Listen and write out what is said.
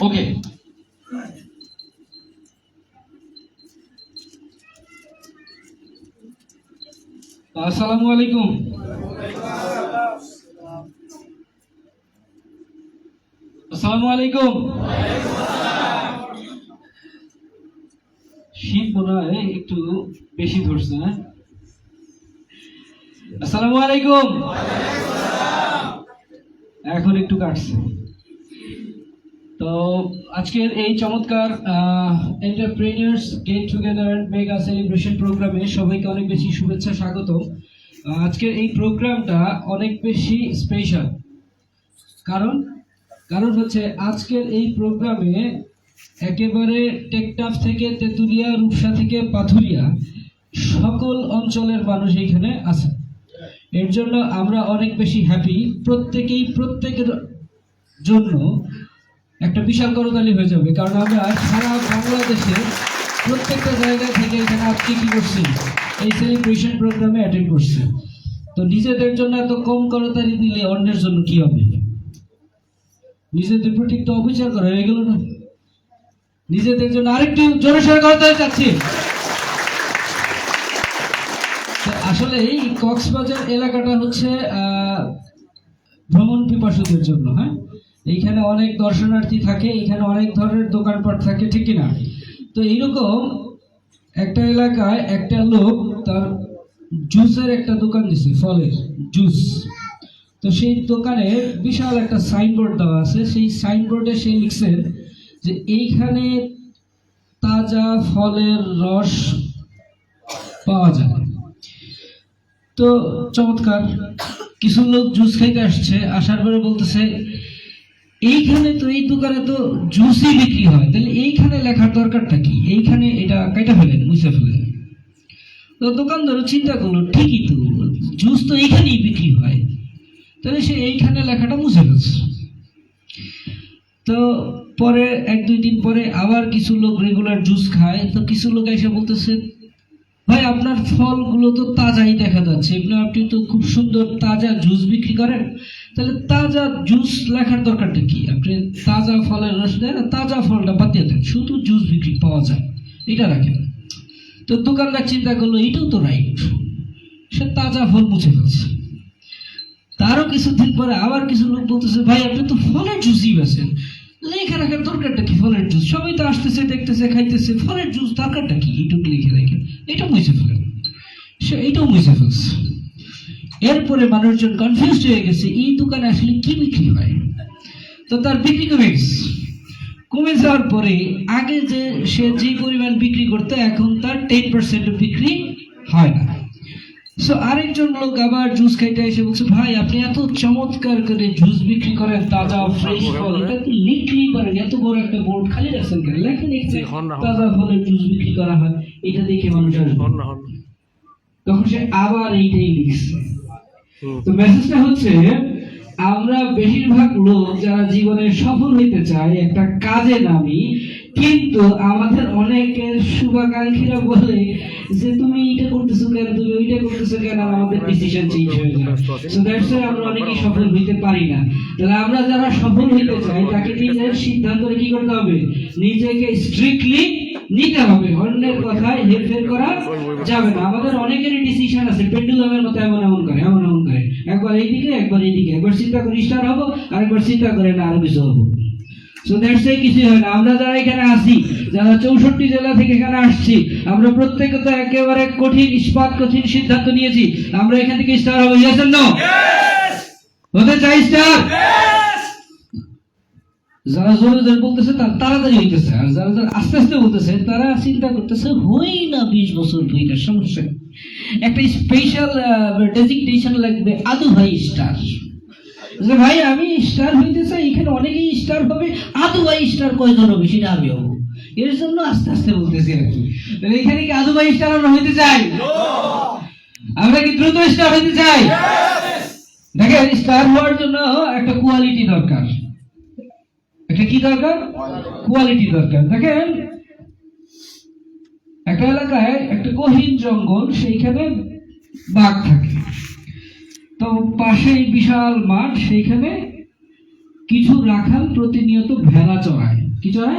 ওকে, আসসালামু আলাইকুম। আসসালামু আলাইকুম। শীত মনে হয় একটু বেশি ধরছে না? আসসালামু আলাইকুম। এখন একটু কাটছে। তো আজকের এই চমৎকার এন্টারপ্রেনিয়ার্স গেট টুগেদার মেগা সেলিব্রেশন প্রোগ্রামে সবাইকে অনেক বেশি শুভেচ্ছা, স্বাগত। আজকের এই প্রোগ্রামটা অনেক বেশি স্পেশাল, কারণ কারণ হচ্ছে আজকের এই প্রোগ্রামে একেবারে টেকনাফ থেকে তেঁতুলিয়া, রূপসা থেকে পাথুরিয়া সকল অঞ্চলের মানুষ এখানে আছে। এর জন্য আমরা অনেক বেশি হ্যাপি। প্রত্যেকের জন্য একটা বিশাল করতালি হয়ে যাবে, কারণ আমরা সারা বাংলাদেশে প্রত্যেকটা জায়গা থেকে এখানে আজকে কি করছি, এই সেলিব্রেশন প্রোগ্রামে অ্যাটেন্ড করছি। তো নিজেদের জন্য এত কম করতালি দিলে অন্যের জন্য কি হবে? নিজেদের প্রতি তো অবিচার করা হয়ে গেল না? নিজেদের জন্য আরেকটু জোরে সোরে করতালি চাচ্ছি। আসলে এই কক্সবাজার এলাকাটা হচ্ছে ভ্রমণ পিপাসুদের জন্য। হ্যাঁ, এইখানে অনেক দর্শনার্থী থাকে, এখানে অনেক ধরনের দোকানপাট থাকে, ঠিক কিনা? তো এইরকম একটা এলাকায় একটা লোক তার জুসের একটা দোকান দিছে, ফলের জুস। তো সেই দোকানে বিশাল একটা সাইনবোর্ড দেওয়া আছে। সেই সাইনবোর্ডে সে লিখছেন যে এইখানে তাজা ফলের রস পাওয়া যায়। তো চমৎকার, কিছু লোক জুস খাইতে আসছে, আসার পরে বলতেছে এইখানে তো, এই দোকানে তো জুসই বিক্রি হয়, তাহলে এইখানে লেখার দরকারটা কি? এইখানে এটা কেটে ফেলেন, মুছে ফেলেন। তো দোকানদারও চিন্তা করলো, ঠিকই তো, জুস তো এইখানেই বিক্রি হয়, তাহলে সে এইখানে লেখাটা মুছে ফেলছে। তো পরে 1-2 দিন পরে আবার কিছু লোক রেগুলার জুস খায়। তো কিছু লোক এসে বলতেছে, ভাই আপনার ফলগুলো তো তাজাই দেখা যাচ্ছে, আপনি তো খুব সুন্দর তাজা জুস বিক্রি করেন, তাহলে তাজা জুস লেখার দরকারটা কি? আপনি তাজা ফলের রস দেন, তাজা ফলটা বাদ দিয়ে দেন, শুধু জুস বিক্রি পাওয়া যায়, এটা রাখেন। তো দোকানদার চিন্তা করলো এটাও তো রাইট, সে তাজা ফল মুছে ফেলছে। তারও কিছুদিন পরে আবার কিছু লোক বলতেছে, ভাই আপনি তো ফলের জুসই বেছেন, লেখা রাখার দরকারটা কি? ফলের জুস সবাই তো আসতেছে, দেখতেছে, খাইতেছে, ফলের জুস দরকারটা কি? এইটুকু লিখে রাখেন, এটা মুছে ফেলেন। সে এইটাও মুছে ফেলছে। এরপরে মানুষজন কনফিউজ হয়ে গেছে, এই দোকানে আসলে কি বিক্রি হয়? তো তার বিক্রি কমে যাওয়ার পরে আগে যে সে যে পরিমাণ বিক্রি করতে, এখন তার 10% বিক্রি হয় না। সো আরেকজন লোক আবার জুস খাইতে এসে বলছে, ভাই আপনি এত চমৎকার করে জুস বিক্রি করেন, তাজা ফ্রেশ ফল, এটা তো লিখতেই পারেন, এত বড় একটা বোর্ড খালি রাখছেন কেন? লেখেন তাজা ফলের জুস বিক্রি করা হয়, এটা দেখে মানুষ আসবে। তখন সে আবার এইটাই লিখছে। তো মেসেজটা হচ্ছে, আমরা বেশিরভাগ লোক যারা জীবনে সফল হইতে চাই, একটা কাজে নামি, কিন্তু আমাদের অনেকের শুভাকাঙ্ক্ষীরা বলে যে তুমি এটা করতেছো কেন, তুমি ওইটা করতেছো কেন, আমাদের ডিসিশন চেঞ্জ হয়ে যায়। সো দ্যাটস ওয়াই আমরা অনেকেই সফল হইতে পারি না। তাহলে আমরা যারা সফল হইতে চাই, তাকে নিজের সিদ্ধান্ত কি করতে হবে? নিজেকে স্ট্রিক্টলি নিতে হবে, অন্যের কথায় হেরফের করা যাবে না। আমাদের অনেকেরই ডিসিশন আছে পেন্ডুলামের মতো, এমন করে একবার এইদিকে একবার এইদিকে, একবার চিন্তা করে স্টার হবো, আরেকবার চিন্তা করে না আরো কিছু হবো। সো দ্যাটস ওয়াই কিছু হয় না। আমরা যারা এখানে আসি, যারা 64 জেলা থেকে এখানে আসছি, আমরা প্রত্যেকে তো একেবারে কঠিন সিদ্ধান্ত নিয়েছি, আমরা এখান থেকে স্টার হবো। Yes or no? হতে চাই স্টার? যারা জোরে জোরে বলতেছে তারা তাড়াতাড়ি হইতেছে, আর যারা আস্তে আস্তে বলতেছে তারা চিন্তা করতেছে হই না 20 বছর হইলে সমস্যা। একটা স্পেশাল ডেজিগনেশন লাগবে, আদু ভাই স্টার। যে ভাই আমি স্টার হইতে চাই, এখানে অনেকেই স্টার হবে, আদু ভাই স্টার কয়জন হবে সেটা আমি হবো। এর জন্য আস্তে আস্তে বলতেছি আর কি। এখানে কি আদু ভাই স্টার আমরা হইতে চাই? আমরা কি দ্রুত স্টার হইতে চাই? দেখেন, স্টার হওয়ার জন্য একটা কোয়ালিটি দরকার। একটা কি দরকার? কোয়ালিটি দরকার। দেখেন, একটা এলাকায় একটা গহীন জঙ্গল, সেইখানে বাঘ থাকে। তো পাশেই বিশাল মাঠ, সেইখানে কিছু রাখাল প্রতিনিয়ত ভেড়া চড়ায়। কি চড়ায়?